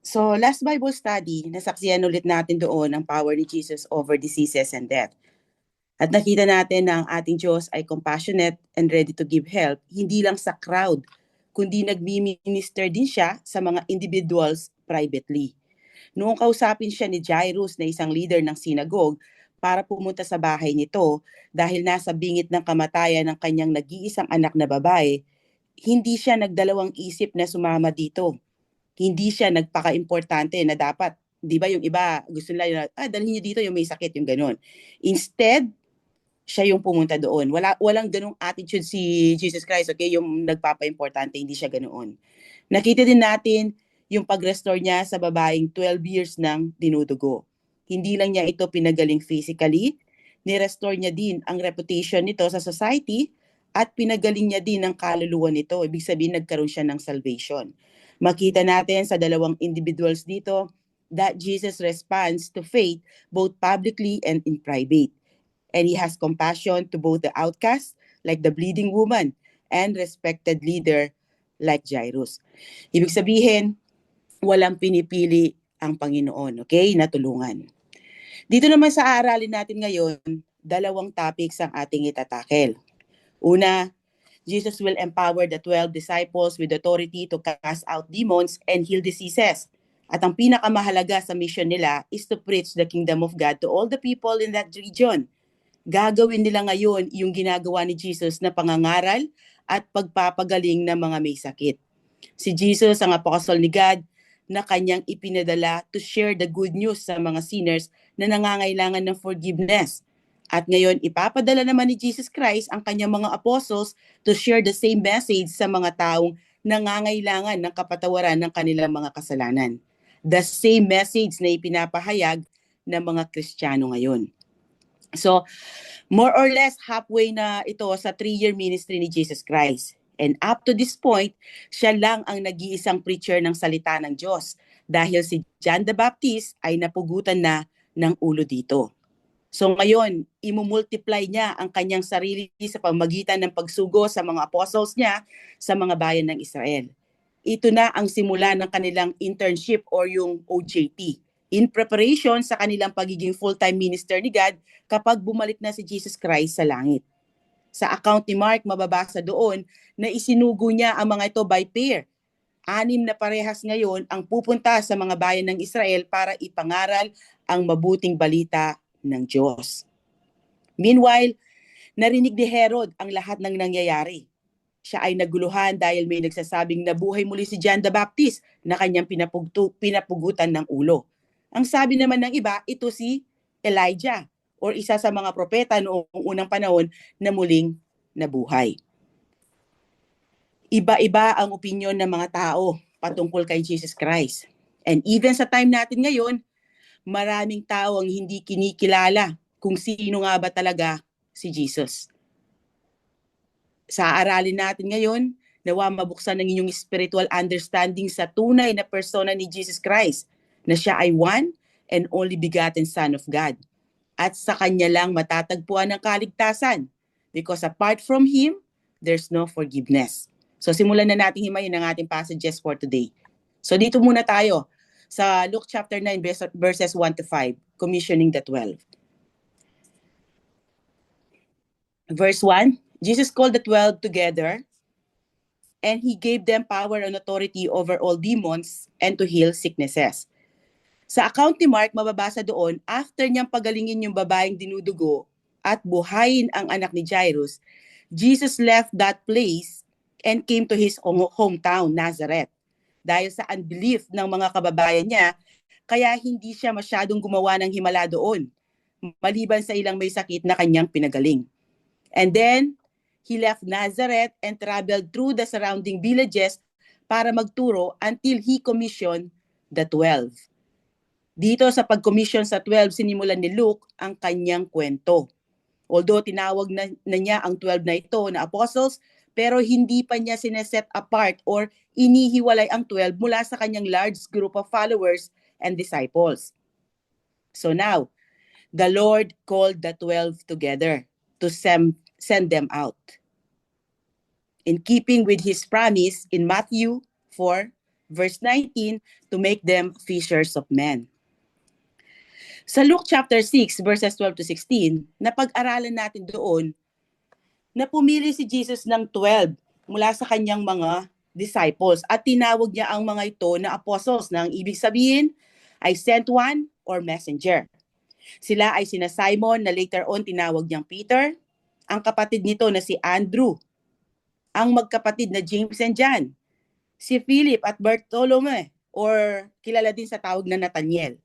So last Bible study, nasaksiyan ulit natin doon ang power ni Jesus over diseases and death. At nakita natin na ang ating Diyos ay compassionate and ready to give help, hindi lang sa crowd, kundi nagmi-minister din siya sa mga individuals privately. Noong kausapin siya ni Jairus na isang leader ng synagogue para pumunta sa bahay nito dahil nasa bingit ng kamatayan ng kanyang nag-iisang anak na babae, hindi siya nagdalawang isip na sumama dito. Hindi siya nagpaka-importante na dapat, di ba yung iba gusto nila, dalhin niyo dito yung may sakit, yung ganun. Instead, siya yung pumunta doon. Walang ganung attitude si Jesus Christ, okay? Yung nagpapa-importante, hindi siya ganoon. Nakita din natin yung pag-restore niya sa babaeng 12 years nang dinudugo. Hindi lang niya ito pinagaling physically, ni-restore niya din ang reputation nito sa society at pinagaling niya din ang kaluluwa nito. Ibig sabihin, nagkaroon siya ng salvation. Makita natin sa dalawang individuals dito that Jesus responds to faith both publicly and in private. And he has compassion to both the outcast, like the bleeding woman, and respected leader, like Jairus. Ibig sabihin, walang pinipili ang Panginoon, okay? Natulungan. Dito naman sa aaralin natin ngayon, dalawang topics ang ating itatakel. Una, Jesus will empower the 12 disciples with authority to cast out demons and heal diseases. At ang pinakamahalaga sa mission nila is to preach the kingdom of God to all the people in that region. Gagawin nila ngayon yung ginagawa ni Jesus na pangangaral at pagpapagaling ng mga may sakit. Si Jesus ang apostol ni God na kanyang ipinadala to share the good news sa mga sinners na nangangailangan ng forgiveness. At ngayon, ipapadala naman ni Jesus Christ ang kanyang mga apostles to share the same message sa mga taong nangangailangan ng kapatawaran ng kanilang mga kasalanan. The same message na ipinapahayag ng mga Kristiyano ngayon. So, more or less halfway na ito sa 3-year ministry ni Jesus Christ. And up to this point, siya lang ang nag-iisang preacher ng salita ng Diyos dahil si John the Baptist ay napugutan na ng ulo dito. So ngayon, imumultiply niya ang kanyang sarili sa pamagitan ng pagsugo sa mga apostles niya sa mga bayan ng Israel. Ito na ang simula ng kanilang internship or yung OJT. In preparation sa kanilang pagiging full-time minister ni God kapag bumalik na si Jesus Christ sa langit. Sa account ni Mark, mababasa doon na isinugo niya ang mga ito by pair. 6 na parehas ngayon ang pupunta sa mga bayan ng Israel para ipangaral ang mabuting balita ng Diyos. Meanwhile, narinig ni Herod ang lahat ng nangyayari. Siya ay naguluhan dahil may nagsasabing nabuhay muli si John the Baptist na kanyang pinapugutan ng ulo. Ang sabi naman ng iba, ito si Elijah or isa sa mga propeta noong unang panahon na muling nabuhay. Iba-iba ang opinyon ng mga tao patungkol kay Jesus Christ. And even sa time natin ngayon, maraming tao ang hindi kinikilala kung sino nga ba talaga si Jesus. Sa aralin natin ngayon, nawa mabuksan ng inyong spiritual understanding sa tunay na persona ni Jesus Christ, na siya ay one and only begotten Son of God. At sa kanya lang matatagpuan ang kaligtasan, because apart from Him, there's no forgiveness. So simulan na natin himayin ang ating passages for today. So dito muna tayo sa Luke chapter 9 verses 1 to 5, commissioning the 12. Verse 1, Jesus called the 12 together and He gave them power and authority over all demons and to heal sicknesses. Sa account ni Mark, mababasa doon, after niyang pagalingin yung babaeng dinudugo at buhayin ang anak ni Jairus, Jesus left that place and came to his hometown, Nazareth. Dahil sa unbelief ng mga kababayan niya, kaya hindi siya masyadong gumawa ng himala doon, maliban sa ilang may sakit na kanyang pinagaling. And then, he left Nazareth and traveled through the surrounding villages para magturo until he commissioned the 12. Dito sa pag-commission sa 12, sinimulan ni Luke ang kanyang kwento. Although tinawag na niya ang 12 na ito na apostles, pero hindi pa niya sineset apart or inihiwalay ang 12 mula sa kanyang large group of followers and disciples. So now, the Lord called the 12 together to send them out. In keeping with His promise in Matthew 4, verse 19, to make them fishers of men. Sa Luke chapter 6, verses 12 to 16, napag-aralan natin doon na pumili si Jesus ng 12 mula sa kanyang mga disciples at tinawag niya ang mga ito na apostles na ang ibig sabihin ay sent one or messenger. Sila ay sina Simon na later on tinawag niyang Peter, ang kapatid nito na si Andrew, ang magkapatid na James and John, si Philip at Bartholomew or kilala din sa tawag na Nathaniel,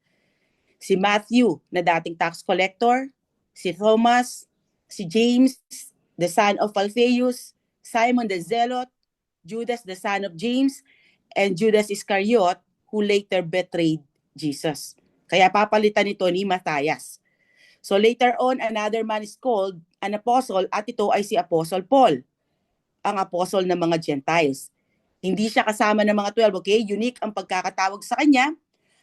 si Matthew na dating tax collector, si Thomas, si James, the son of Alphaeus, Simon the Zealot, Judas the son of James, and Judas Iscariot who later betrayed Jesus. Kaya papalitan ito ni Matthias. So later on, another man is called an apostle at ito ay si Apostle Paul, ang apostle ng mga Gentiles. Hindi siya kasama ng mga 12, okay? Unique ang pagkakatawag sa kanya,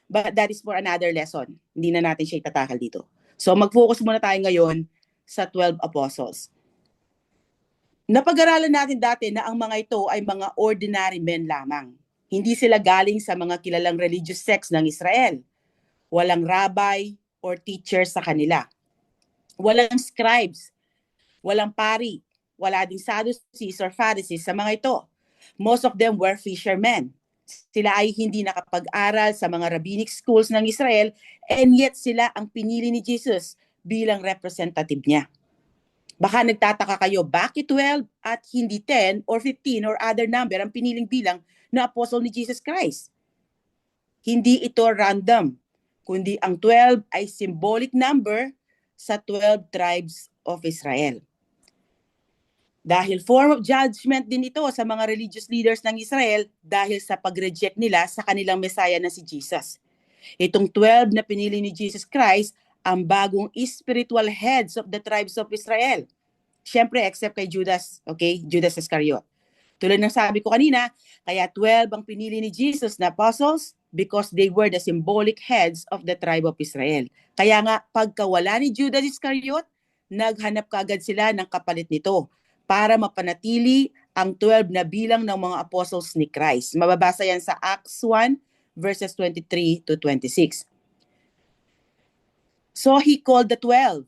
but that is for another lesson. Hindi na natin siya itatakal dito. So mag-focus muna tayo ngayon sa 12 apostles. Napag-aralan natin dati na ang mga ito ay mga ordinary men lamang. Hindi sila galing sa mga kilalang religious sects ng Israel. Walang rabbi or teacher sa kanila. Walang scribes, walang pari, wala ding Sadducees or Pharisees sa mga ito. Most of them were fishermen. Sila ay hindi nakapag-aral sa mga rabbinic schools ng Israel and yet sila ang pinili ni Jesus bilang representative niya. Baka nagtataka kayo, bakit 12 at hindi 10 or 15 or other number ang piniling bilang na apostle ni Jesus Christ? Hindi ito random, kundi ang 12 ay symbolic number sa 12 tribes of Israel. Dahil form of judgment din ito sa mga religious leaders ng Israel dahil sa pag-reject nila sa kanilang Messiah na si Jesus. Itong 12 na pinili ni Jesus Christ ang bagong spiritual heads of the tribes of Israel. Siyempre, except kay Judas, okay? Judas Iscariot. Tulad ng sabi ko kanina, kaya 12 ang pinili ni Jesus na apostles because they were the symbolic heads of the tribe of Israel. Kaya nga, pagkawala ni Judas Iscariot, naghanap kaagad sila ng kapalit nito para mapanatili ang 12 na bilang ng mga apostles ni Christ. Mababasa yan sa Acts 1, verses 23 to 26. So he called the 12,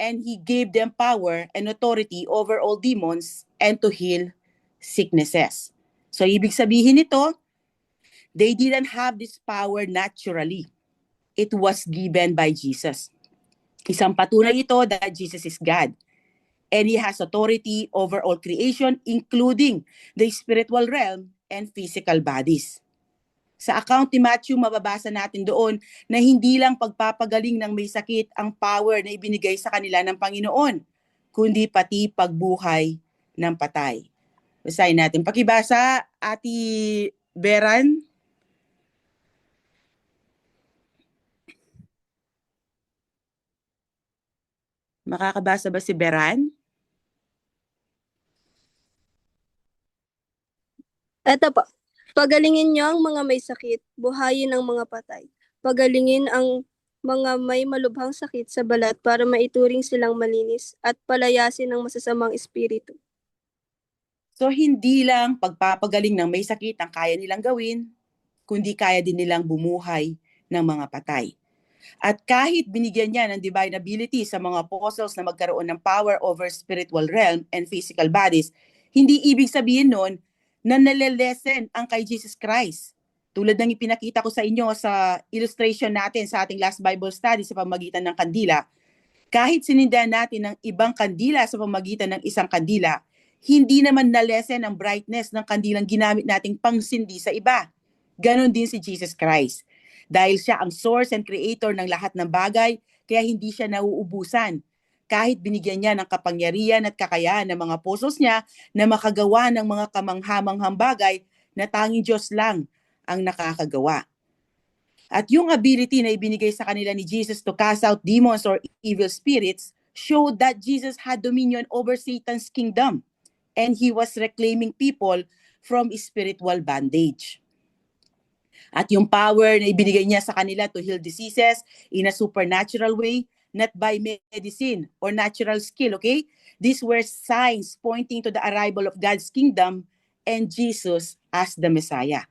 and he gave them power and authority over all demons and to heal sicknesses. So ibig sabihin nito, they didn't have this power naturally. It was given by Jesus. Isang patunay ito that Jesus is God. And He has authority over all creation, including the spiritual realm and physical bodies. Sa account ni Matthew, mababasa natin doon na hindi lang pagpapagaling ng may sakit ang power na ibinigay sa kanila ng Panginoon, kundi pati pagbuhay ng patay. Basahin natin. Pakibasa, Ati Beran. Makakabasa ba si Beran? Eto po. Pagalingin niyo ang mga may sakit, buhayin ang mga patay. Pagalingin ang mga may malubhang sakit sa balat para maituring silang malinis at palayasin ang masasamang espiritu. So hindi lang pagpapagaling ng may sakit ang kaya nilang gawin, kundi kaya din nilang bumuhay ng mga patay. At kahit binigyan niya ng divine ability sa mga apostles na magkaroon ng power over spiritual realm and physical bodies, hindi ibig sabihin nun na nalelesen ang kay Jesus Christ. Tulad ng ipinakita ko sa inyo sa illustration natin sa ating last Bible study sa pamamagitan ng kandila, kahit sinindihan natin ng ibang kandila sa pamamagitan ng isang kandila, hindi naman nalesen ang brightness ng kandilang ginamit nating pangsindi sa iba. Ganon din si Jesus Christ. Dahil siya ang source and creator ng lahat ng bagay, kaya hindi siya nauubusan. Kahit binigyan niya ng kapangyarihan at kakayahan ng mga apostles niya na makagawa ng mga kamanghamanghang bagay na tanging Diyos lang ang nakakagawa. At yung ability na ibinigay sa kanila ni Jesus to cast out demons or evil spirits showed that Jesus had dominion over Satan's kingdom and he was reclaiming people from spiritual bondage. At yung power na ibinigay niya sa kanila to heal diseases in a supernatural way, not by medicine or natural skill, okay? These were signs pointing to the arrival of God's kingdom and Jesus as the Messiah.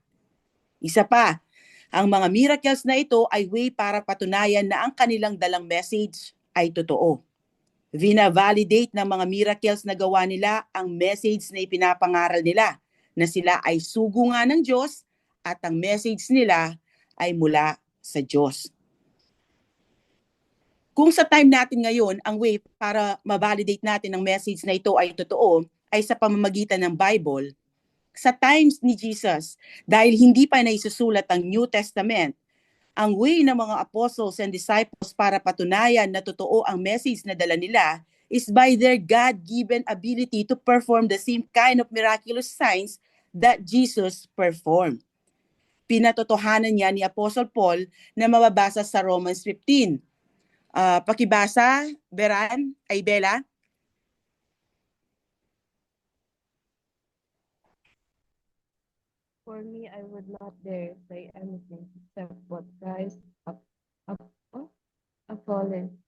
Isa pa, ang mga miracles na ito ay way para patunayan na ang kanilang dalang message ay totoo. Vina-validate ng mga miracles na gawa nila ang message na ipinapangaral nila, na sila ay sugo nga ng Diyos at ang message nila ay mula sa Diyos. Kung sa time natin ngayon, ang way para ma-validate natin ang message na ito ay totoo ay sa pamamagitan ng Bible, sa times ni Jesus, dahil hindi pa naisusulat ang New Testament, ang way ng mga apostles and disciples para patunayan na totoo ang message na dala nila is by their God-given ability to perform the same kind of miraculous signs that Jesus performed. Pinatotohanan niya ni Apostle Paul na mababasa sa Romans 15. Pakibasa, Beran, ay Bella. For me, I would not dare say anything except what Christ fallen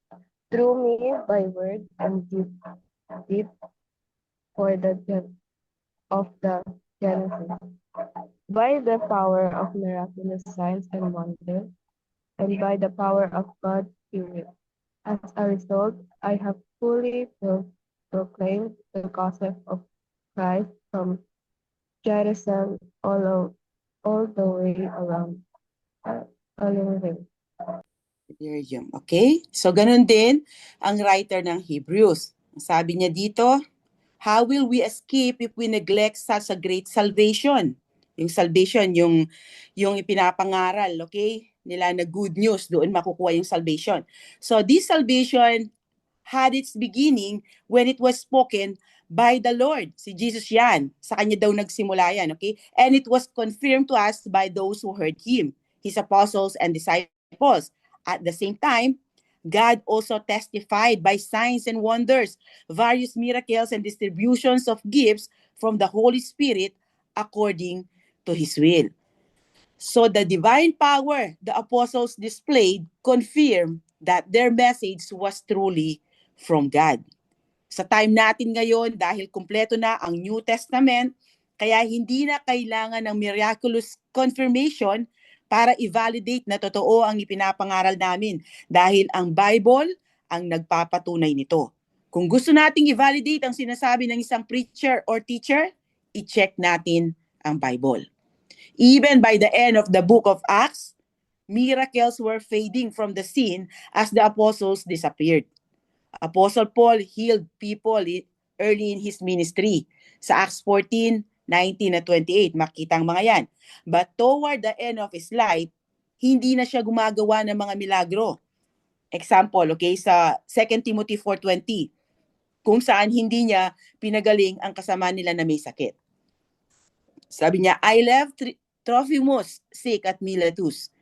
through me by word and deed for the of the Genesis, by the power of miraculous signs and wonders, and by the power of God's Spirit. As a result, I have fully proclaimed the gospel of Christ from Jerusalem all the way around Olive. Okay? So, ganun din ang writer ng Hebrews. Sabi niya dito, how will we escape if we neglect such a great salvation? Yung salvation, yung ipinapangaral, okay? Nila na good news, doon makukuha yung salvation. So, this salvation had its beginning when it was spoken by the Lord. Si Jesus yan. Sa kanya daw nagsimula yan, okay? And it was confirmed to us by those who heard Him, His apostles and disciples. At the same time, God also testified by signs and wonders, various miracles and distributions of gifts from the Holy Spirit according to His will. So the divine power the apostles displayed confirmed that their message was truly from God. Sa time natin ngayon, dahil kumpleto na ang New Testament, kaya hindi na kailangan ng miraculous confirmation para i-validate na totoo ang ipinapangaral namin, dahil ang Bible ang nagpapatunay nito. Kung gusto nating i-validate ang sinasabi ng isang preacher or teacher, i-check natin ang Bible. Even by the end of the book of Acts, miracles were fading from the scene as the apostles disappeared. Apostle Paul healed people early in his ministry. Sa Acts 14:19-28, makita ang mga yan. But toward the end of his life, hindi na siya gumagawa ng mga milagro. Example, okay, sa 2 Timothy 4:20, kung saan hindi niya pinagaling ang kasama nila na may sakit. Sabi niya, I left Trophimus sick at Miletus.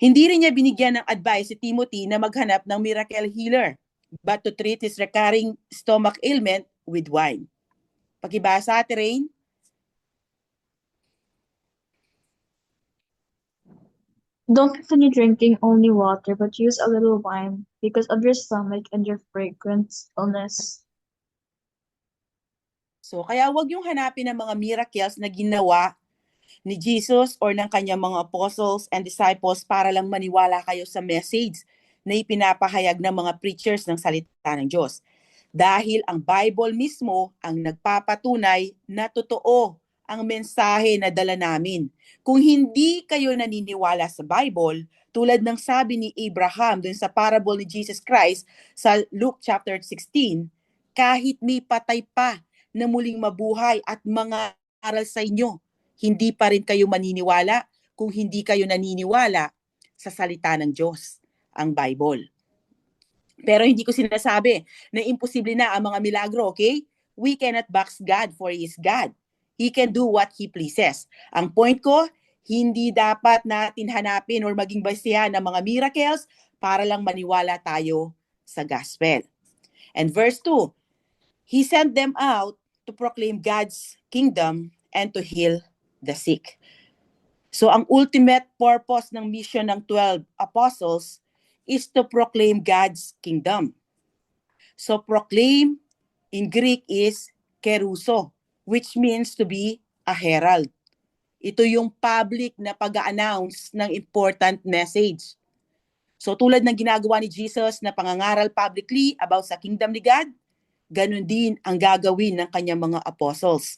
Hindi rin niya binigyan ng advice si Timothy na maghanap ng miracle healer, but to treat his recurring stomach ailment with wine. Pakibasa, Terrain. Don't continue drinking only water, but use a little wine because of your stomach and your fragrant illness. So, kaya wag yung hanapin ng mga miracles na ginawa ni Jesus or ng kanyang mga apostles and disciples para lang maniwala kayo sa message na ipinapahayag ng mga preachers ng salita ng Diyos. Dahil ang Bible mismo ang nagpapatunay na totoo ang mensahe na dala namin. Kung hindi kayo naniniwala sa Bible, tulad ng sabi ni Abraham dun sa parable ni Jesus Christ sa Luke chapter 16, kahit may patay pa na muling mabuhay at mga aral sa inyo, hindi pa rin kayo maniniwala kung hindi kayo naniniwala sa salita ng Diyos, ang Bible. Pero hindi ko sinasabi na imposible na ang mga milagro, okay? We cannot box God for He is God. He can do what He pleases. Ang point ko, hindi dapat natin hanapin or maging basihan ng mga miracles para lang maniwala tayo sa gospel. And verse 2, He sent them out to proclaim God's kingdom and to heal the sick. So ang ultimate purpose ng mission ng 12 apostles is to proclaim God's kingdom. So proclaim in Greek is keruso, which means to be a herald. Ito yung public na pag-a-announce ng important message. So tulad ng ginagawa ni Jesus na pangangaral publicly about sa kingdom ni God, ganun din ang gagawin ng kanyang mga apostles.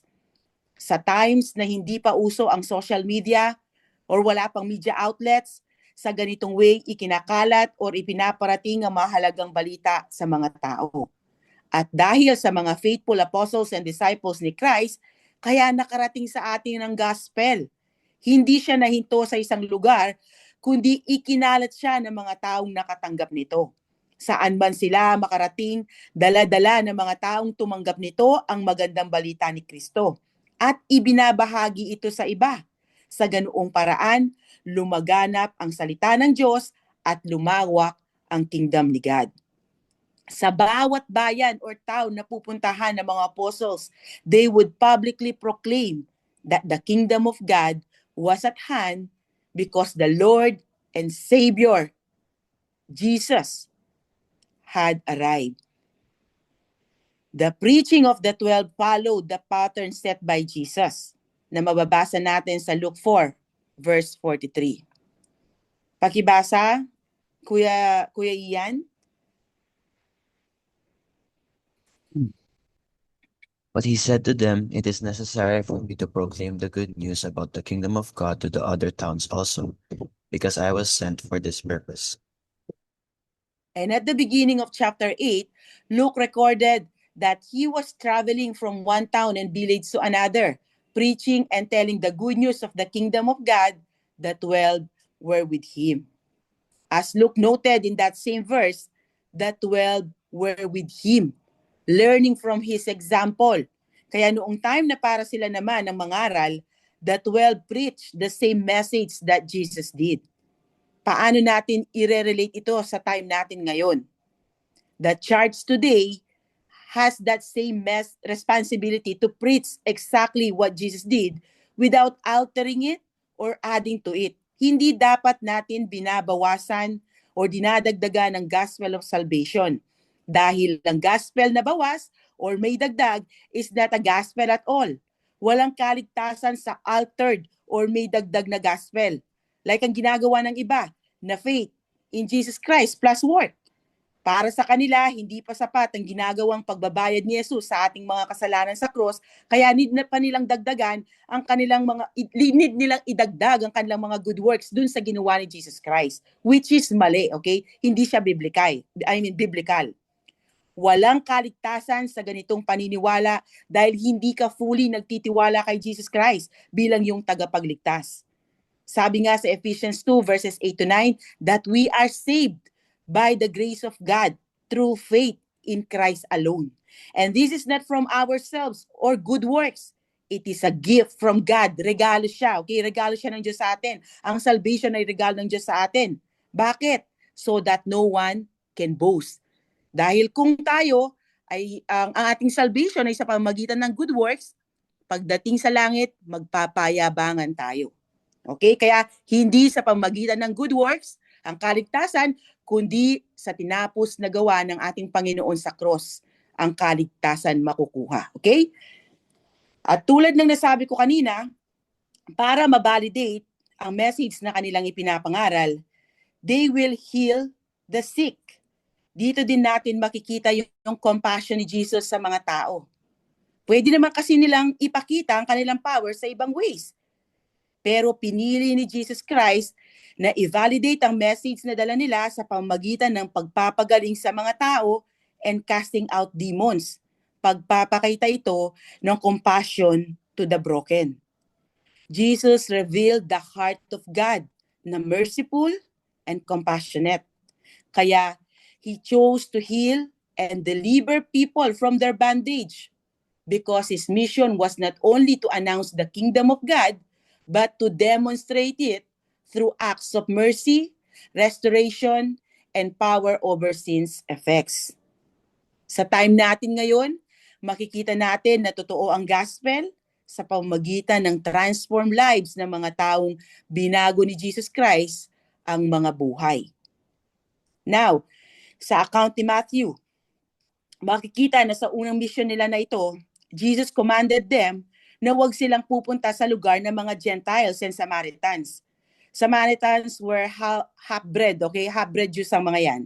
Sa times na hindi pa uso ang social media or wala pang media outlets, sa ganitong way ikinakalat or ipinaparating ang mahalagang balita sa mga tao. At dahil sa mga faithful apostles and disciples ni Christ, kaya nakarating sa atin ang gospel. Hindi siya nahinto sa isang lugar, kundi ikinalat siya ng mga taong nakatanggap nito. Saan man sila makarating, dala-dala ng mga taong tumanggap nito ang magandang balita ni Kristo. At ibinabahagi ito sa iba. Sa ganoong paraan, lumaganap ang salita ng Diyos at lumawak ang kingdom ni God. Sa bawat bayan or town na pupuntahan ng mga apostles, they would publicly proclaim that the kingdom of God was at hand because the Lord and Savior, Jesus, had arrived. The preaching of the 12 followed the pattern set by Jesus na mababasa natin sa Luke 4, verse 43. Pakibasa, Kuya Ian. But he said to them, "It is necessary for me to proclaim the good news about the kingdom of God to the other towns also, because I was sent for this purpose." And at the beginning of chapter 8, Luke recorded that he was traveling from one town and village to another, preaching and telling the good news of the kingdom of God. The 12 were with him. As Luke noted in that same verse, the 12 were with him, learning from his example. Kaya noong time na para sila naman ang mangaral, the 12 preached the same message that Jesus did. Paano natin i-relate ito sa time natin ngayon? The church today has that same responsibility to preach exactly what Jesus did without altering it or adding to it. Hindi dapat natin binabawasan o dinadagdagan ng gospel of salvation. Dahil ang gospel na bawas or may dagdag is not a gospel at all. Walang kaligtasan sa altered or may dagdag na gospel. Like ang ginagawa ng iba, na faith in Jesus Christ plus work. Para sa kanila, hindi pa sapat ang ginagawang pagbabayad ni Jesus sa ating mga kasalanan sa cross, kaya need na pa nilang dagdagan ang kanilang need nilang idagdag ang kanilang mga good works dun sa ginawa ni Jesus Christ, which is mali, okay? Hindi siya biblical. Walang kaligtasan sa ganitong paniniwala dahil hindi ka fully nagtitiwala kay Jesus Christ bilang yung tagapagligtas. Sabi nga sa Ephesians 2 verses 8 to 9 that we are saved by the grace of God through faith in Christ alone. And this is not from ourselves or good works. It is a gift from God. Regalo siya. Okay, regalo siya ng Diyos sa atin. Ang salvation ay regalo ng Diyos sa atin. Bakit? So that no one can boast. Dahil kung tayo ay ang ating salvation ay sa pamamagitan ng good works, pagdating sa langit, magpapayabangan tayo. Okay? Kaya hindi sa pamamagitan ng good works ang kaligtasan, kundi sa tinapos na gawa ng ating Panginoon sa cross ang kaligtasan makukuha. Okay? At tulad ng nasabi ko kanina, para ma-validate ang message na kanilang ipinapangaral, they will heal the sick. Dito din natin makikita yung compassion ni Jesus sa mga tao. Pwede naman kasi nilang ipakita ang kanilang power sa ibang ways. Pero pinili ni Jesus Christ na i-validate ang message na dala nila sa pamamagitan ng pagpapagaling sa mga tao and casting out demons. Pagpapakita ito ng compassion to the broken. Jesus revealed the heart of God na merciful and compassionate. Kaya He chose to heal and deliver people from their bondage because His mission was not only to announce the kingdom of God, but to demonstrate it through acts of mercy, restoration, and power over sin's effects. Sa time natin ngayon, makikita natin na totoo ang gospel sa pamamagitan ng transformed lives ng mga taong binago ni Jesus Christ ang mga buhay. Now, sa account ni Matthew, makikita na sa unang mission nila na ito, Jesus commanded them na huwag silang pupunta sa lugar ng mga Gentiles and Samaritans. Samaritans were half-bred, okay? Half-bred Jews ang mga yan.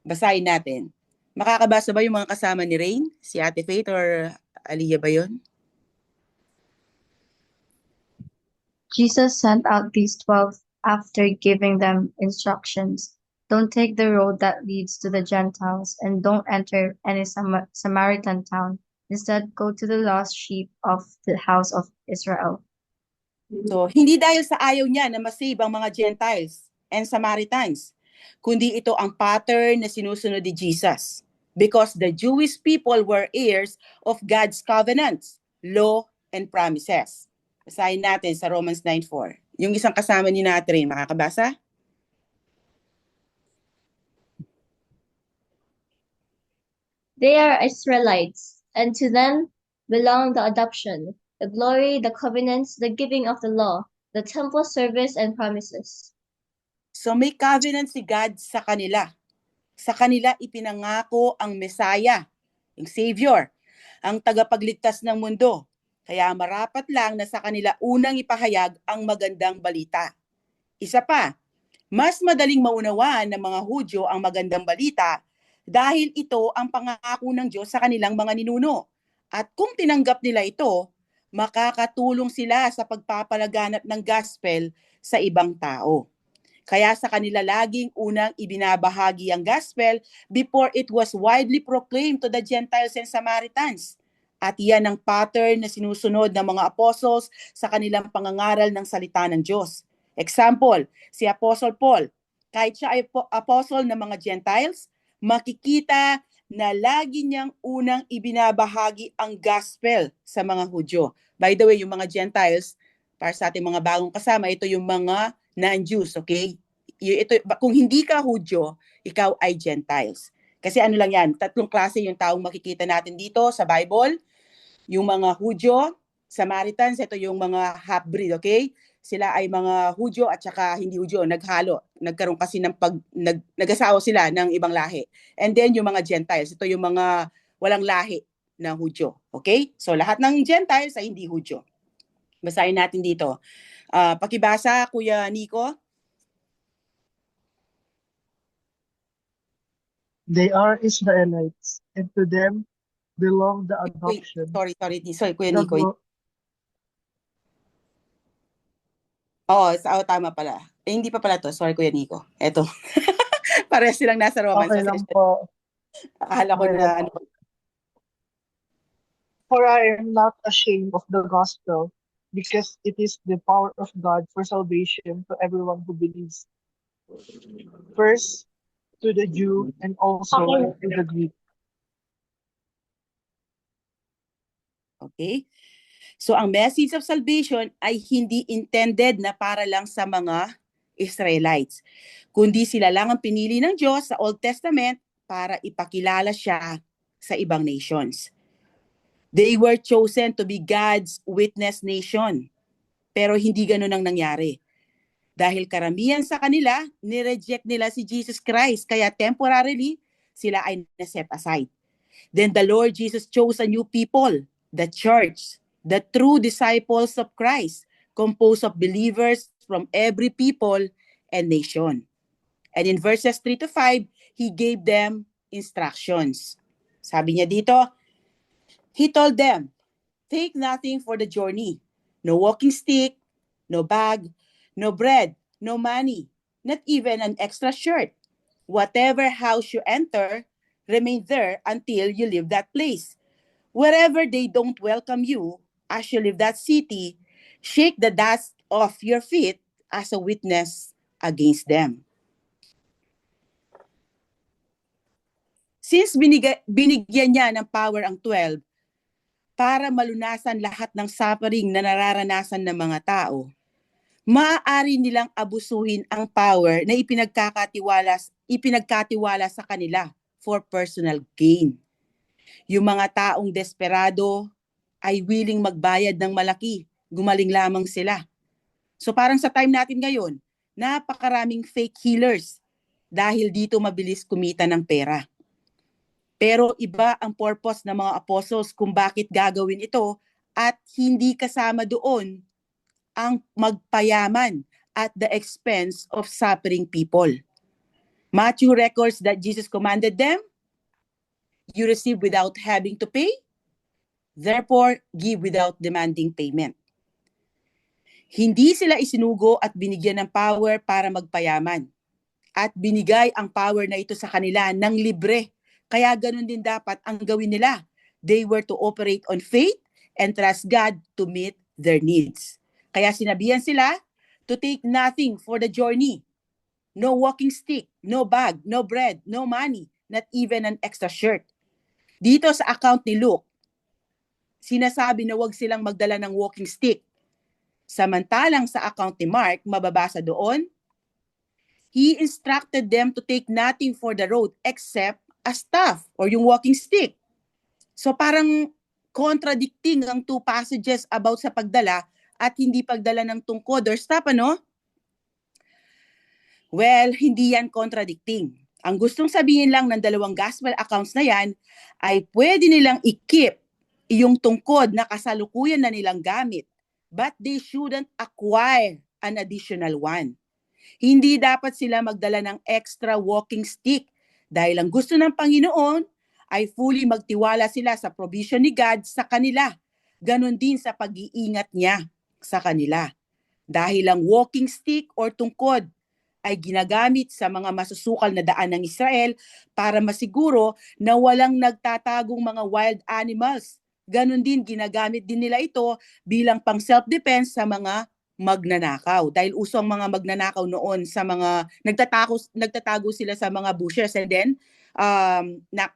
Basahin natin. Makakabasa ba yung mga kasama ni Rain? Si Ate Faith or Aliyah ba yun? Jesus sent out these 12 after giving them instructions. Don't take the road that leads to the Gentiles, and don't enter any Samaritan town. Instead, go to the lost sheep of the house of Israel. So, hindi dahil sa ayaw niya na masave ang mga Gentiles and Samaritans, kundi ito ang pattern na sinusunod ni Jesus. Because the Jewish people were heirs of God's covenants, law, and promises. Basahin natin sa Romans 9:4. Yung isang kasama ni natin, makakabasa? They are Israelites, and to them belong the adoption, the glory, the covenants, the giving of the law, the temple service, and promises. So may covenant si God sa kanila. Sa kanila ipinangako ang Messiah, yung Savior, ang tagapagligtas ng mundo. Kaya marapat lang na sa kanila unang ipahayag ang magandang balita. Isa pa, mas madaling maunawaan ng mga Hudyo ang magandang balita dahil ito ang pangako ng Diyos sa kanilang mga ninuno. At kung tinanggap nila ito, makakatulong sila sa pagpapalaganap ng gospel sa ibang tao. Kaya sa kanila laging unang ibinabahagi ang gospel before it was widely proclaimed to the Gentiles and Samaritans. At iyan ang pattern na sinusunod ng mga apostles sa kanilang pangangaral ng salita ng Diyos. Example, si Apostle Paul, kahit siya ay apostle ng mga Gentiles, makikita na lagi niyang unang ibinabahagi ang gospel sa mga Hudyo. By the way, yung mga Gentiles, para sa ating mga bagong kasama, ito yung mga non-Jews, okay? Ito, kung hindi ka Hudyo, ikaw ay Gentiles. Kasi ano lang yan, tatlong klase yung taong makikita natin dito sa Bible. Yung mga Hudyo, Samaritans, ito yung mga half-breed, okay? Sila ay mga Hudyo at saka hindi Hudyo, naghalo. Nagkaroon kasi ng nag-asawa sila ng ibang lahi. And then yung mga Gentiles, ito yung mga walang lahi na Hudyo, okay? So lahat ng Gentiles ay hindi Hudyo. Basahin natin dito. Pakibasa, Kuya Nico. They are Israelites, and to them belong the Wait, adoption. sorry, Kuya the Nico. glo- Tama pala. Hindi pa pala to. Sorry, Kuya Nico. Eto. Parehas silang nasa Romans. Okay lang po. Akala ko Okay na lang ano. po. For I am not ashamed of the gospel, because it is the power of God for salvation to everyone who believes. First, to the Jew and also to the Greek. Okay? So ang message of salvation ay hindi intended na para lang sa mga Israelites, kundi sila lang ang pinili ng Diyos sa Old Testament para ipakilala siya sa ibang nations. They were chosen to be God's witness nation. Pero hindi ganun ang nangyari. Dahil karamihan sa kanila, nireject nila si Jesus Christ, kaya temporarily, sila ay na-set aside. Then the Lord Jesus chose a new people, the church, the true disciples of Christ, composed of believers from every people and nation. And in verses 3 to 5, He gave them instructions. Sabi niya dito, He told them, take nothing for the journey, no walking stick, no bag, no bread, no money, not even an extra shirt. Whatever house you enter, remain there until you leave that place. Wherever they don't welcome you, as you leave that city, shake the dust off your feet as a witness against them. Since binigyan niya ng power ang 12 para malunasan lahat ng suffering na nararanasan ng mga tao, maaari nilang abusuhin ang power na ipinagkatiwala sa kanila for personal gain. Yung mga taong desperado ay willing magbayad ng malaki, gumaling lamang sila. So parang sa time natin ngayon, napakaraming fake healers dahil dito mabilis kumita ng pera. Pero iba ang purpose ng mga apostles kung bakit gagawin ito at hindi kasama doon ang magpayaman at the expense of suffering people. Matthew records that Jesus commanded them, "You receive without having to pay, therefore give without demanding payment." Hindi sila isinugo at binigyan ng power para magpayaman. At binigay ang power na ito sa kanila ng libre. Kaya ganun din dapat ang gawin nila. They were to operate on faith and trust God to meet their needs. Kaya sinabihan sila to take nothing for the journey. No walking stick, no bag, no bread, no money, not even an extra shirt. Dito sa account ni Luke, sinasabi na huwag silang magdala ng walking stick. Samantalang sa account ni Mark, mababasa doon, he instructed them to take nothing for the road except a staff or yung walking stick. So parang contradicting ang two passages about sa pagdala at hindi pagdala ng tungkod or staff, ano? Well, hindi yan contradicting. Ang gustong sabihin lang ng dalawang gospel accounts na yan ay pwede nilang i-keep yung tungkod na kasalukuyan na nilang gamit, but they shouldn't acquire an additional one. Hindi dapat sila magdala ng extra walking stick dahil ang gusto ng Panginoon ay fully magtiwala sila sa provision ni God sa kanila. Ganon din sa pag-iingat niya sa kanila. Dahil ang walking stick or tungkod ay ginagamit sa mga masusukal na daan ng Israel para masiguro na walang nagtatagong mga wild animals. Ganon din, ginagamit din nila ito bilang pang self-defense sa mga magnanakaw. Dahil uso ang mga magnanakaw noon sa mga nagtatago sila sa mga bushes and then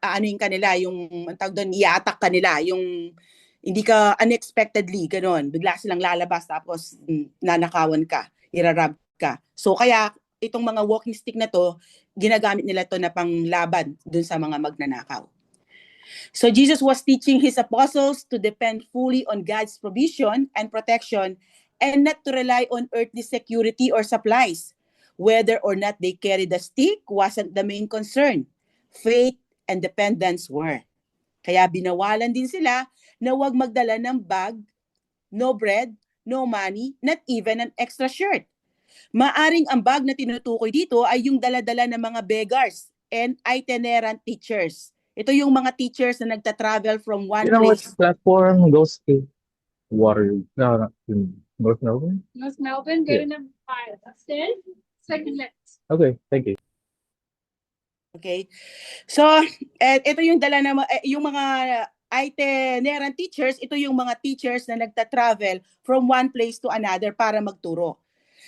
anuin kanila, yung tawag doon, i-attack kanila, yung hindi ka unexpectedly, ganon. Bigla silang lalabas tapos nanakawan ka, irarab ka. So kaya itong mga walking stick na to, ginagamit nila to na panglaban dun sa mga magnanakaw. So Jesus was teaching his apostles to depend fully on God's provision and protection and not to rely on earthly security or supplies. Whether or not they carried the stick wasn't the main concern. Faith and dependence were. Kaya binawalan din sila na huwag magdala ng bag, no bread, no money, not even an extra shirt. Maaring ang bag na tinutukoy dito ay yung dala-dala ng mga beggars and itinerant teachers. Ito yung mga teachers na nagta-travel from one You know which place. platform goes to water? No, not in North Melbourne. North Melbourne, go to number 5. Upstairs, second left. Okay, thank you. Okay? So, ito yung dala ng yung mga itinerant teachers, ito yung mga teachers na nagta-travel from one place to another para magturo.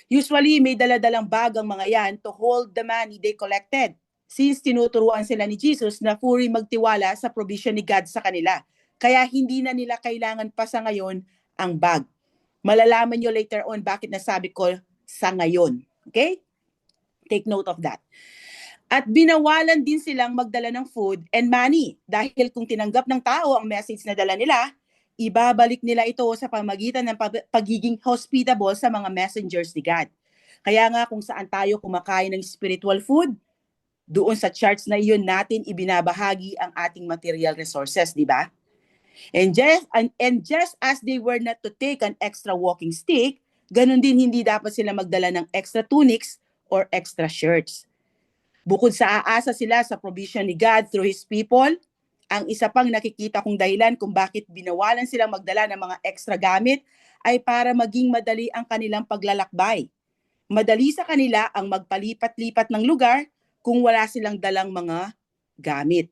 Usually, may dala-dalang bag ang mga yan to hold the money they collected. Since tinuturuan sila ni Jesus na fully magtiwala sa provision ni God sa kanila. Kaya hindi na nila kailangan pa sa ngayon ang bag. Malalaman nyo later on bakit nasabi ko sa ngayon. Okay? Take note of that. At binawalan din silang magdala ng food and money dahil kung tinanggap ng tao ang message na dala nila, ibabalik nila ito sa pamagitan ng pagiging hospitable sa mga messengers ni God. Kaya nga kung saan tayo kumakain ng spiritual food, doon sa charts na iyon natin ibinabahagi ang ating material resources, di ba? And just as they were not to take an extra walking stick, ganun din hindi dapat sila magdala ng extra tunics or extra shirts. Bukod sa aasa sila sa provision ni God through His people, ang isa pang nakikita kong dahilan kung bakit binawalan silang magdala ng mga extra gamit ay para maging madali ang kanilang paglalakbay. Madali sa kanila ang magpalipat-lipat ng lugar kung wala silang dalang mga gamit.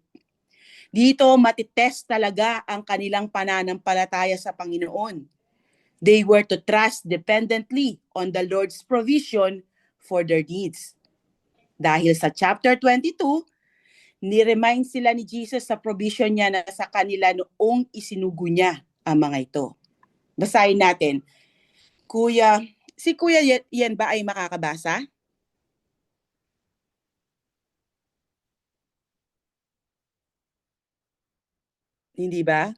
Dito matitest talaga ang kanilang pananampalataya sa Panginoon. They were to trust dependently on the Lord's provision for their needs. Dahil sa chapter 22, ni-remind sila ni Jesus sa provision niya na sa kanila noong isinugo niya ang mga ito. Basahin natin. Si Kuya yan ba ay makakabasa? Hindi ba?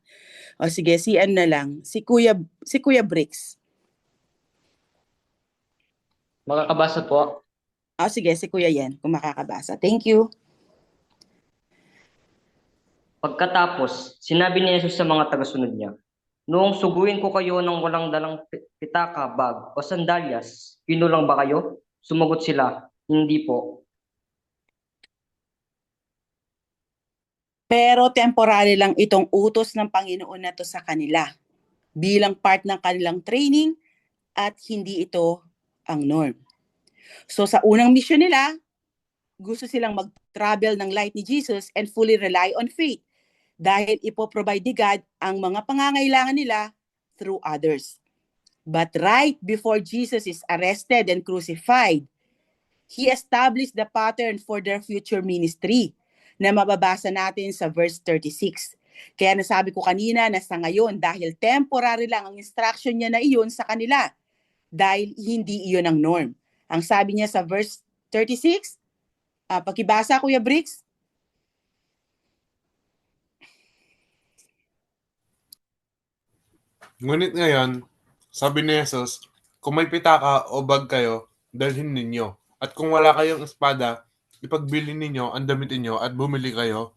O sige, si ano na lang. Si Kuya Bricks. Makakabasa po. O sige, si Kuya yan, kung makakabasa. Thank you. Pagkatapos, sinabi ni Jesus sa mga tagasunod niya, Noong suguin ko kayo ng walang dalang pitaka, bag o sandalyas, kinulang ba kayo? Sumagot sila, hindi po. Pero temporary lang itong utos ng Panginoon na to sa kanila bilang part ng kanilang training at hindi ito ang norm. So sa unang mission nila, gusto silang mag-travel ng light ni Jesus and fully rely on faith dahil ipoprovide ni God ang mga pangangailangan nila through others. But right before Jesus is arrested and crucified, He established the pattern for their future ministry na mababasa natin sa verse 36. Kaya nasabi ko kanina na sa ngayon, dahil temporary lang ang instruction niya na iyon sa kanila, dahil hindi iyon ang norm. Ang sabi niya sa verse 36, pakibasa Kuya Briggs. Ngunit ngayon, sabi ni Jesus, kung may pitaka o bag kayo, dalhin ninyo. At kung wala kayong espada, ipagbili ninyo ang damit ninyo at bumili kayo.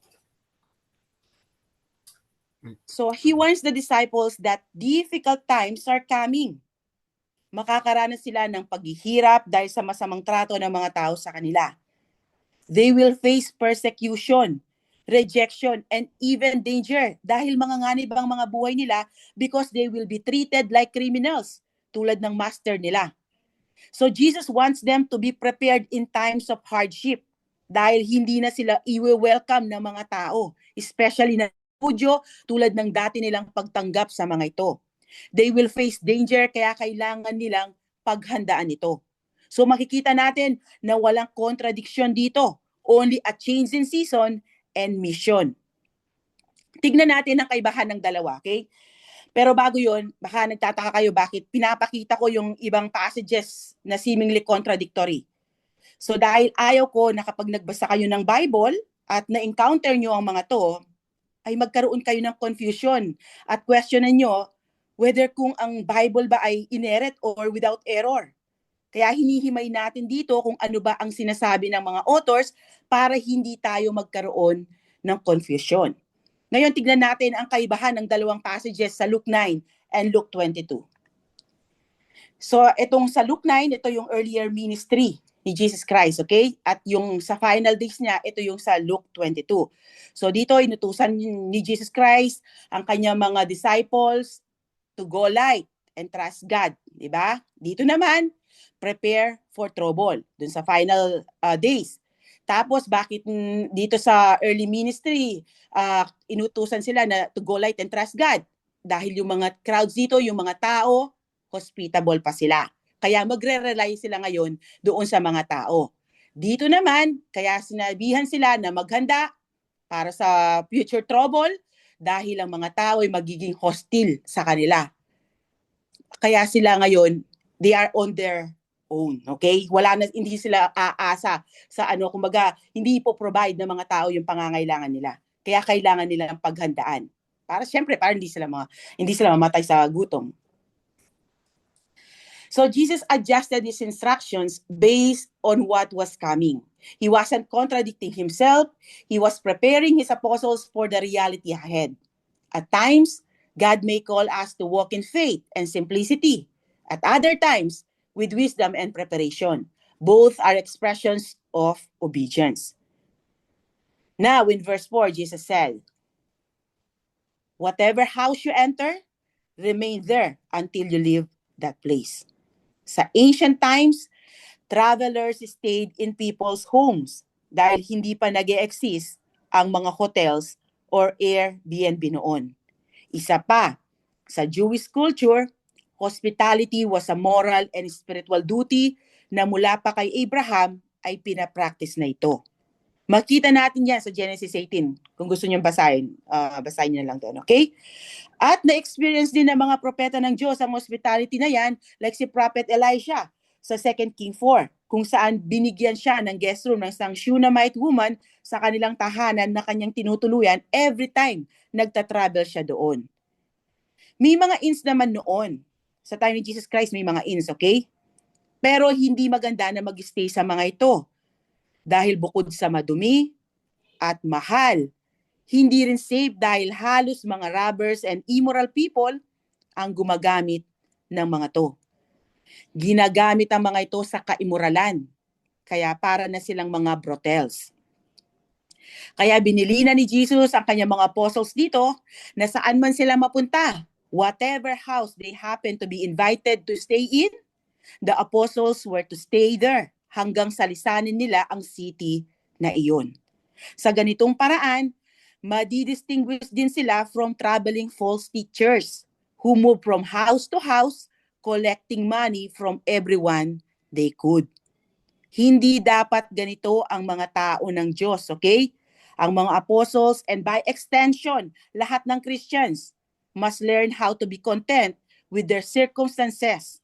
So he warns the disciples that difficult times are coming. Makakaranas sila ng paghihirap dahil sa masamang trato ng mga tao sa kanila. They will face persecution, rejection, and even danger dahil manganganib ang mga buhay nila because they will be treated like criminals, tulad ng master nila. So Jesus wants them to be prepared in times of hardship dahil hindi na sila i-welcome ng mga tao, especially na Hudyo, tulad ng dati nilang pagtanggap sa mga ito. They will face danger kaya kailangan nilang paghandaan ito. So makikita natin na walang contradiction dito. Only a change in season and mission. Tignan natin ang kaibahan ng dalawa, okay? Pero bago yun, baka nagtataka kayo bakit pinapakita ko yung ibang passages na seemingly contradictory. So dahil ayaw ko na kapag nagbasa kayo ng Bible at na-encounter nyo ang mga to, ay magkaroon kayo ng confusion at questionan nyo whether kung ang Bible ba ay inerrant or without error. Kaya hinihimay natin dito kung ano ba ang sinasabi ng mga authors para hindi tayo magkaroon ng confusion. Ngayon, tignan natin ang kaibahan ng dalawang passages sa Luke 9 and Luke 22. So, itong sa Luke 9, ito yung earlier ministry ni Jesus Christ, okay? At yung sa final days niya, ito yung sa Luke 22. So, dito, inutusan ni Jesus Christ ang kanyang mga disciples to go light and trust God, di ba? Dito naman, prepare for trouble, dun sa final days. Tapos, bakit dito sa early ministry, inutusan sila na to go light and trust God? Dahil yung mga crowds dito, yung mga tao, hospitable pa sila. Kaya magre-rely sila ngayon doon sa mga tao. Dito naman, kaya sinabihan sila na maghanda para sa future trouble dahil ang mga tao ay magiging hostile sa kanila. Kaya sila ngayon, they are on their own, okay? Wala na, hindi sila aasa sa kumbaga, hindi po provide ng mga tao yung pangangailangan nila. Kaya kailangan nila ng paghandaan. Para syempre, para hindi sila mamatay sa gutom. So Jesus adjusted his instructions based on what was coming. He wasn't contradicting himself. He was preparing his apostles for the reality ahead. At times, God may call us to walk in faith and simplicity. At other times, with wisdom and preparation. Both are expressions of obedience. Now, in verse 4, Jesus said, "Whatever house you enter, remain there until you leave that place." Sa ancient times, travelers stayed in people's homes dahil hindi pa nag-e-exist ang mga hotels or Airbnb noon. Isa pa, sa Jewish culture, hospitality was a moral and spiritual duty na mula pa kay Abraham ay pinapractice na ito. Makita natin yan sa Genesis 18. Kung gusto nyo basahin, basahin nyo lang doon, okay? At na-experience din ng mga propeta ng Diyos ang hospitality na yan, like si Prophet Elisha sa 2 King 4, kung saan binigyan siya ng guest room ng isang Shunammite woman sa kanilang tahanan na kanyang tinutuluyan every time nagta-travel siya doon. May mga inns naman noon. Sa time ni Jesus Christ, may mga inns, okay? Pero hindi maganda na mag-stay sa mga ito. Dahil bukod sa madumi at mahal, hindi rin safe dahil halos mga robbers and immoral people ang gumagamit ng mga to. Ginagamit ang mga ito sa kaimuralan. Kaya para na silang mga brothels. Kaya binili na ni Jesus ang kanyang mga apostles dito na saan man sila mapunta, whatever house they happen to be invited to stay in, the apostles were to stay there hanggang salisanin nila ang city na iyon. Sa ganitong paraan, madidistinguish din sila from traveling false teachers who move from house to house collecting money from everyone they could. Hindi dapat ganito ang mga tao ng Diyos, okay? Ang mga apostles and by extension, lahat ng Christians must learn how to be content with their circumstances.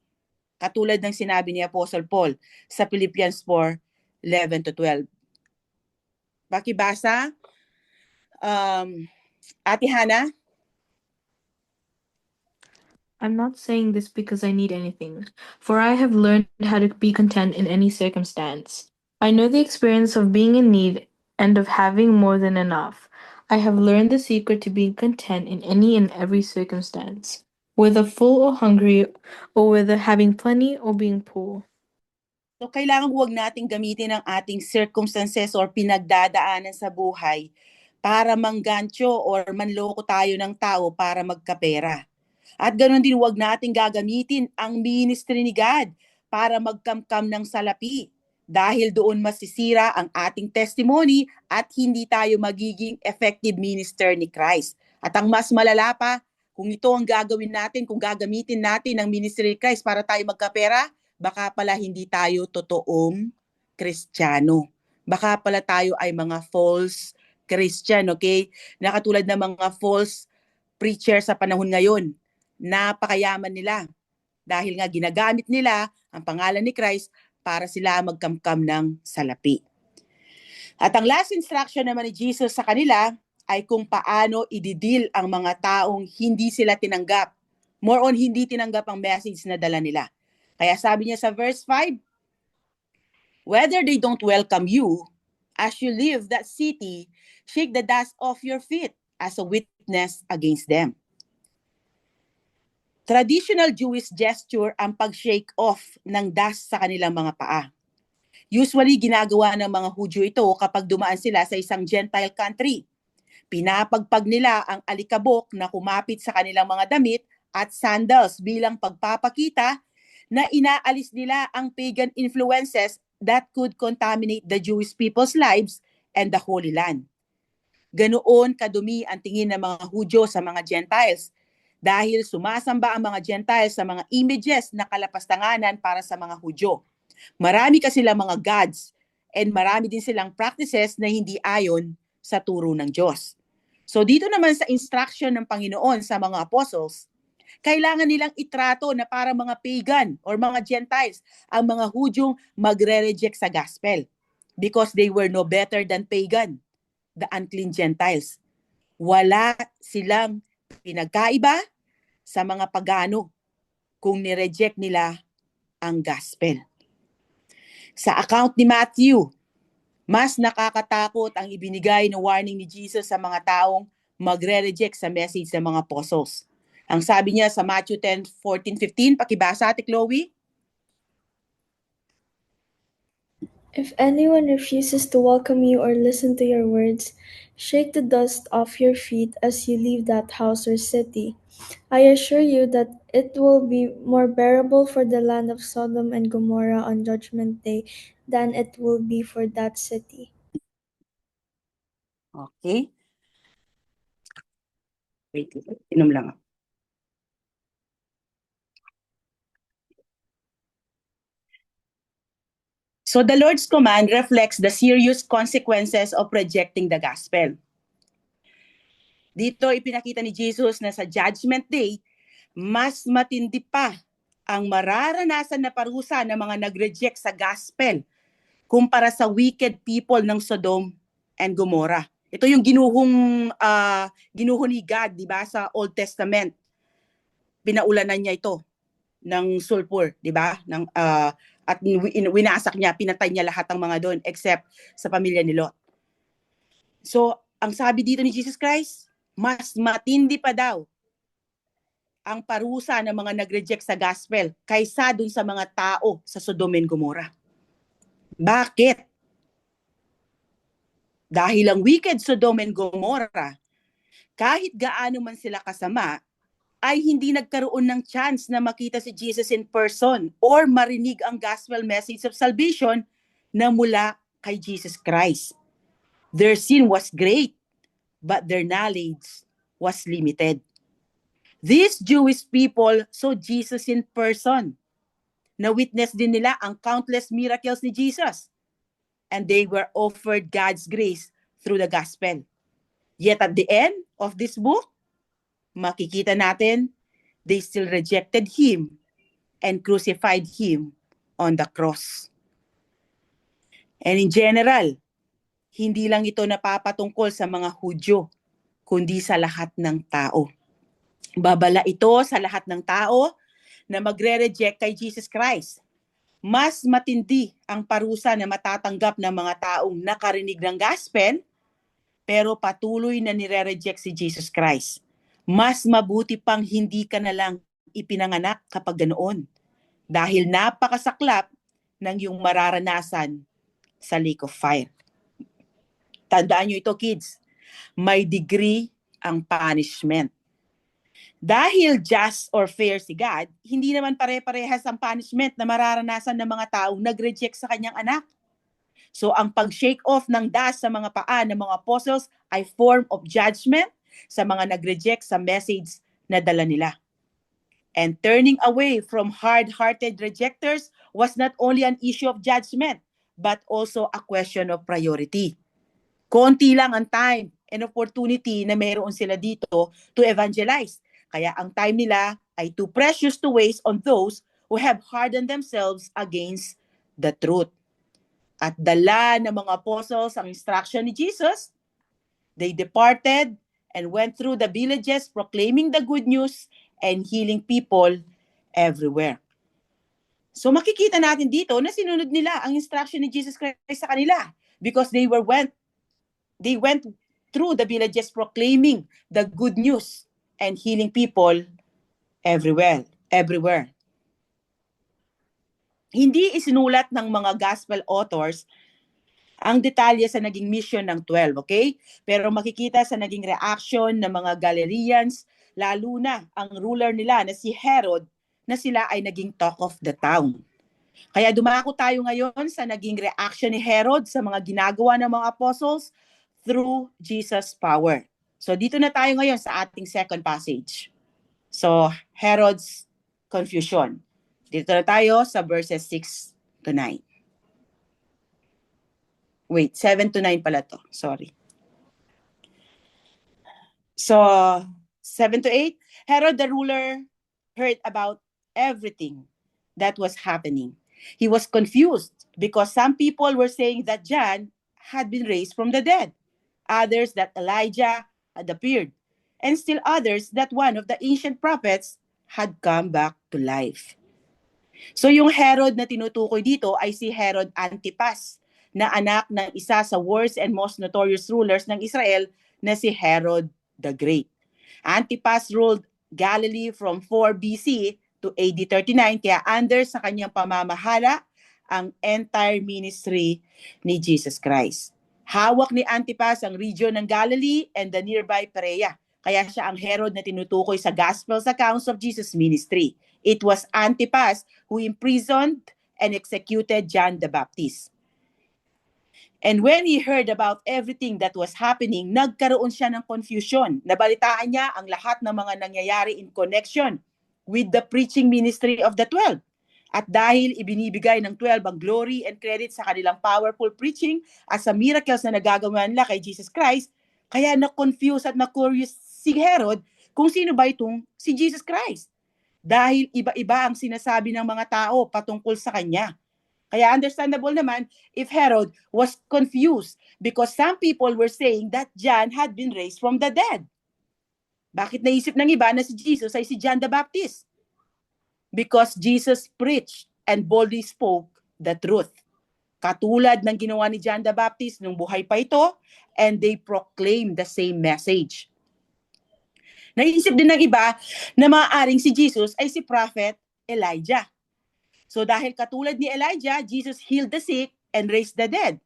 Katulad ng sinabi ni Apostle Paul sa Philippians 4:11-12. Pakibasa, Ate Hana? I'm not saying this because I need anything, for I have learned how to be content in any circumstance. I know the experience of being in need and of having more than enough. I have learned the secret to being content in any and every circumstance, whether full or hungry, or whether having plenty or being poor. So kailangan huwag nating gamitin ang ating circumstances or pinagdadaanan sa buhay para manggancho or manloko tayo ng tao para magkapera. At ganoon din huwag nating gagamitin ang ministry ni God para magkamkam ng salapi dahil doon masisira ang ating testimony at hindi tayo magiging effective minister ni Christ. At ang mas malala pa, kung ito ang gagawin natin, kung gagamitin natin ang ministry ni Christ para tayo magkapera, baka pala hindi tayo totoong Kristiyano. Baka pala tayo ay mga false Christian, okay? Nakatulad ng mga false preacher sa panahon ngayon. Napakayaman nila dahil nga ginagamit nila ang pangalan ni Christ para sila magkamkam ng salapi. At ang last instruction naman ni Jesus sa kanila ay kung paano ididil ang mga taong hindi sila tinanggap. More on hindi tinanggap ang message na dala nila. Kaya sabi niya sa verse 5, whether they don't welcome you, as you leave that city, shake the dust off your feet as a witness against them. Traditional Jewish gesture ang pag-shake off ng dust sa kanilang mga paa. Usually, ginagawa ng mga Hudyo ito kapag dumaan sila sa isang Gentile country. Pinapagpag nila ang alikabok na kumapit sa kanilang mga damit at sandals bilang pagpapakita na inaalis nila ang pagan influences that could contaminate the Jewish people's lives and the Holy Land. Ganoon kadumi ang tingin ng mga Hudyo sa mga Gentiles dahil sumasamba ang mga Gentiles sa mga images na kalapastanganan para sa mga Hudyo. Marami kasi silang mga gods and marami din silang practices na hindi ayon sa turo ng Diyos. So dito naman sa instruction ng Panginoon sa mga apostles, kailangan nilang itrato na para mga pagan or mga Gentiles ang mga Hudyong magre-reject sa gospel because they were no better than pagan, the unclean Gentiles. Wala silang pinagkaiba sa mga pagano kung nireject nila ang gospel. Sa account ni Matthew, mas nakakatakot ang ibinigay na warning ni Jesus sa mga taong magre-reject sa message ng mga apostles. Ang sabi niya sa Matthew 10:14-15, pakibasa Ate Chloe. If anyone refuses to welcome you or listen to your words, shake the dust off your feet as you leave that house or city. I assure you that it will be more bearable for the land of Sodom and Gomorrah on Judgment Day than it will be for that city. Okay. Wait, inom lang. So the Lord's command reflects the serious consequences of rejecting the gospel. Dito ipinakita ni Jesus na sa Judgment Day, mas matindi pa ang mararanasan na parusa ng mga nag-reject sa gospel kumpara sa wicked people ng Sodom and Gomorrah. Ito yung ginuho ni God, di ba, sa Old Testament. Pinaulanan niya ito ng sulfur, di ba? At winasak niya, pinatay niya lahat ng mga doon except sa pamilya ni Lot. So, ang sabi dito ni Jesus Christ, mas matindi pa daw ang parusa ng mga nag-reject sa gospel kaysa dun sa mga tao sa Sodom and Gomorrah. Bakit? Dahil ang wicked Sodom and Gomorrah, kahit gaano man sila kasama, ay hindi nagkaroon ng chance na makita si Jesus in person or marinig ang gospel message of salvation na mula kay Jesus Christ. Their sin was great, but their knowledge was limited. These Jewish people saw Jesus in person. Na-witness din nila ang countless miracles ni Jesus. And they were offered God's grace through the gospel. Yet at the end of this book, makikita natin, they still rejected Him and crucified Him on the cross. And in general, hindi lang ito napapatungkol sa mga Hudyo, kundi sa lahat ng tao. Babala ito sa lahat ng tao na magre-reject kay Jesus Christ. Mas matindi ang parusa na matatanggap ng mga taong nakarinig ng gospel, pero patuloy na nire-reject si Jesus Christ. Mas mabuti pang hindi ka na lang ipinanganak kapag ganoon, dahil napakasaklap ng iyong mararanasan sa lake of fire. Tandaan nyo ito, kids. May degree ang punishment. Dahil just or fair si God, hindi naman pare-parehas ang punishment na mararanasan ng mga taong nag-reject sa kanyang anak. So ang pag-shake off ng dust sa mga paa ng mga apostles ay form of judgment sa mga nag-reject sa message na dala nila. And turning away from hard-hearted rejectors was not only an issue of judgment, but also a question of priority. Konti lang ang time and opportunity na mayroon sila dito to evangelize. Kaya ang time nila ay too precious to waste on those who have hardened themselves against the truth. At dala ng mga apostles ang instruction ni Jesus, they departed and went through the villages proclaiming the good news and healing people everywhere. So makikita natin dito na sinunod nila ang instruction ni Jesus Christ sa kanila because they went through the villages proclaiming the good news and healing people everywhere. Hindi isinulat ng mga gospel authors ang detalye sa naging mission ng 12, okay? Pero makikita sa naging reaction ng mga Galileans, lalo na ang ruler nila na si Herod, na sila ay naging talk of the town. Kaya dumako tayo ngayon sa naging reaction ni Herod sa mga ginagawa ng mga apostles through Jesus' power. So dito na tayo ngayon sa ating second passage. So Herod's confusion. Dito na tayo sa verses 6 to 9. Wait, 7 to 9 pala to. Sorry. So 7 to 8, Herod the ruler heard about everything that was happening. He was confused because some people were saying that John had been raised from the dead, others that Elijah had appeared, and still others that one of the ancient prophets had come back to life. So yung Herod na tinutukoy dito ay si Herod Antipas, na anak ng isa sa worst and most notorious rulers ng Israel na si Herod the Great. Antipas ruled Galilee from 4 BC to AD 39, kaya under sa kanyang pamamahala ang entire ministry ni Jesus Christ. Hawak ni Antipas ang region ng Galilee and the nearby Perea. Kaya siya ang Herod na tinutukoy sa Gospels accounts of Jesus' ministry. It was Antipas who imprisoned and executed John the Baptist. And when he heard about everything that was happening, nagkaroon siya ng confusion. Nabalitaan niya ang lahat ng mga nangyayari in connection with the preaching ministry of the 12. At dahil ibinibigay ng 12 ang glory and credit sa kanilang powerful preaching at sa miracles na nagagawa nila kay Jesus Christ, kaya na-confuse at na-curious si Herod kung sino ba itong si Jesus Christ. Dahil iba-iba ang sinasabi ng mga tao patungkol sa kanya. Kaya understandable naman if Herod was confused because some people were saying that John had been raised from the dead. Bakit naisip ng iba na si Jesus ay si John the Baptist? Because Jesus preached and boldly spoke the truth. Katulad ng ginawa ni John the Baptist nung buhay pa ito, and they proclaimed the same message. Naisip din ng iba na maaaring si Jesus ay si Prophet Elijah. So dahil katulad ni Elijah, Jesus healed the sick and raised the dead.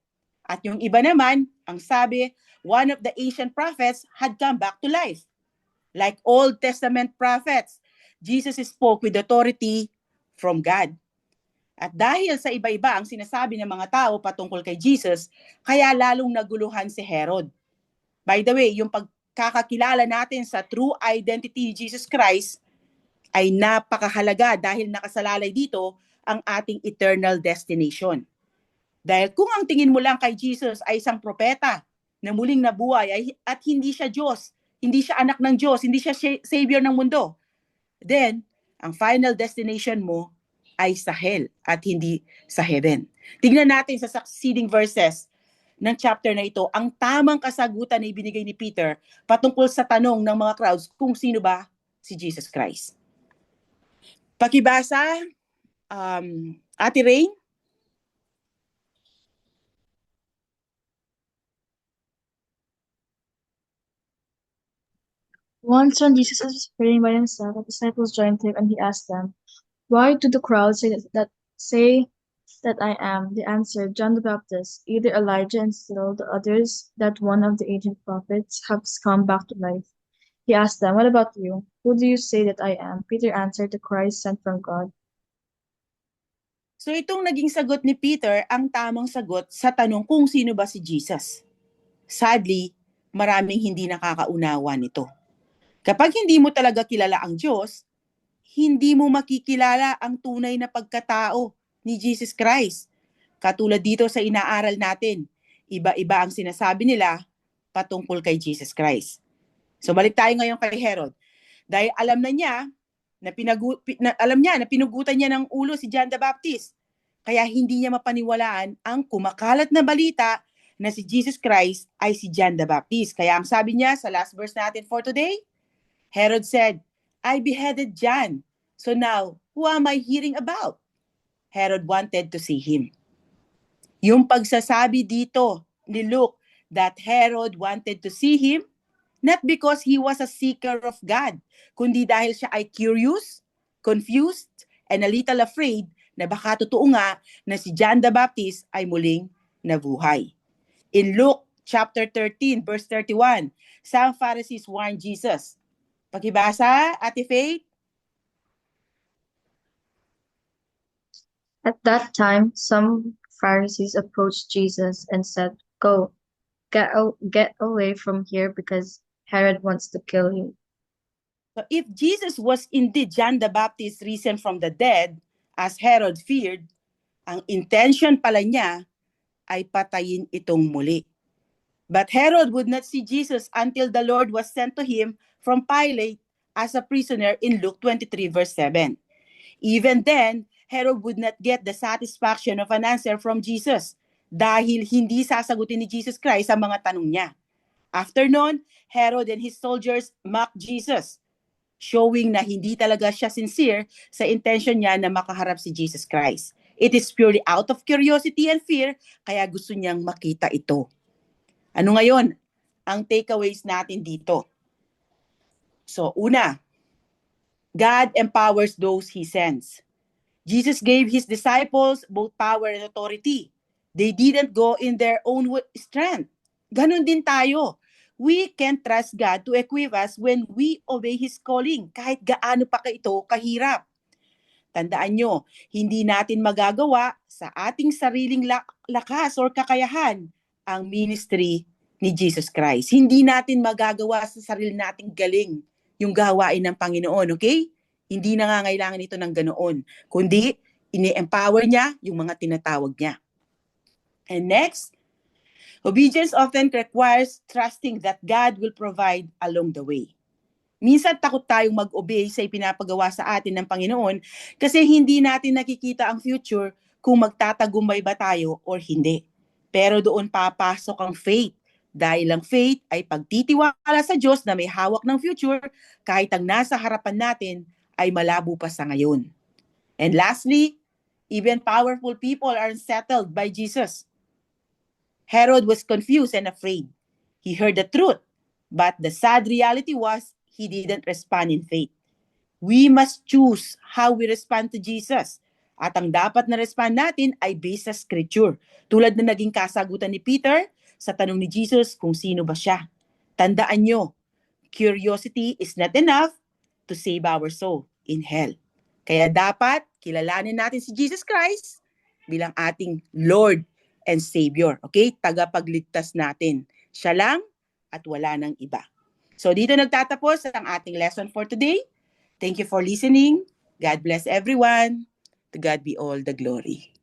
At yung iba naman, ang sabi, one of the ancient prophets had come back to life. Like Old Testament prophets, Jesus spoke with authority from God. At dahil sa iba-iba ang sinasabi ng mga tao patungkol kay Jesus, kaya lalong naguluhan si Herod. By the way, yung pagkakakilala natin sa true identity ni Jesus Christ ay napakahalaga dahil nakasalalay dito ang ating eternal destination. Dahil kung ang tingin mo lang kay Jesus ay isang propeta na muling nabuhay at hindi siya Diyos, hindi siya anak ng Diyos, hindi siya savior ng mundo, then ang final destination mo ay sa hell at hindi sa heaven. Tingnan natin sa succeeding verses ng chapter na ito ang tamang kasagutan na ibinigay ni Peter patungkol sa tanong ng mga crowds kung sino ba si Jesus Christ. Pakibasa, Ate Rain. Once when Jesus was praying by himself, the disciples joined him, and he asked them, "Why do the crowds say that I am?" They answered, "John the Baptist, either Elijah, and still the others that one of the ancient prophets has come back to life." He asked them, "What about you? Who do you say that I am?" Peter answered, "The Christ sent from God." So itong naging sagot ni Peter ang tamang sagot sa tanong kung sino ba si Jesus. Sadly, maraming hindi nakakaunawa nito. Kapag hindi mo talaga kilala ang Diyos, hindi mo makikilala ang tunay na pagkatao ni Jesus Christ. Katulad dito sa inaaral natin, iba-iba ang sinasabi nila patungkol kay Jesus Christ. So balik tayo ngayon kay Herod. Dahil alam niya na pinugutan niya ng ulo si John the Baptist. Kaya hindi niya mapaniwalaan ang kumakalat na balita na si Jesus Christ ay si John the Baptist. Kaya ang sabi niya sa last verse natin for today, Herod said, "I beheaded John. So now, who am I hearing about?" Herod wanted to see him. Yung pagsasabi dito ni Luke that Herod wanted to see him, not because he was a seeker of God, kundi dahil siya ay curious, confused, and a little afraid na baka totoo nga na si John the Baptist ay muling nabuhay. In Luke chapter 13, verse 31, some Pharisees warned Jesus. Pakibasa, Ate Faith. At that time, some Pharisees approached Jesus and said, "Go, get away from here because Herod wants to kill you." So if Jesus was indeed John the Baptist risen from the dead, as Herod feared, ang intention pala niya ay patayin itong muli. But Herod would not see Jesus until the Lord was sent to him from Pilate as a prisoner in Luke 23 verse 7. Even then, Herod would not get the satisfaction of an answer from Jesus dahil hindi sasagutin ni Jesus Christ ang mga tanong niya. After noon, Herod and his soldiers mocked Jesus, showing na hindi talaga siya sincere sa intention niya na makaharap si Jesus Christ. It is purely out of curiosity and fear, kaya gusto niyang makita ito. Ano ngayon ang takeaways natin dito? So, una, God empowers those He sends. Jesus gave His disciples both power and authority. They didn't go in their own strength. Ganon din tayo. We can trust God to equip us when we obey His calling, kahit gaano pa ito kahirap. Tandaan nyo, hindi natin magagawa sa ating sariling lakas or kakayahan ang ministry ni Jesus Christ. Hindi natin magagawa sa sarili nating galing yung gawain ng Panginoon, okay? Hindi nangangailangan ito ng ganoon, kundi ini-empower niya yung mga tinatawag niya. And next, obedience often requires trusting that God will provide along the way. Minsan takot tayong mag-obey sa ipinapagawa sa atin ng Panginoon kasi hindi natin nakikita ang future kung magtatagumpay ba tayo or hindi. Pero doon papasok ang faith. Dahil ang faith ay pagtitiwala sa Diyos na may hawak ng future kahit ang nasa harapan natin ay malabo pa sa ngayon. And lastly, even powerful people are unsettled by Jesus. Herod was confused and afraid. He heard the truth, but the sad reality was he didn't respond in faith. We must choose how we respond to Jesus. At ang dapat na respond natin ay based sa scripture. Tulad na naging kasagutan ni Peter sa tanong ni Jesus kung sino ba siya. Tandaan nyo, curiosity is not enough to save our soul in hell. Kaya dapat kilalanin natin si Jesus Christ bilang ating Lord and Savior. Okay? Tagapagligtas natin. Siya lang at wala nang iba. So dito nagtatapos ang ating lesson for today. Thank you for listening. God bless everyone. To God be all the glory.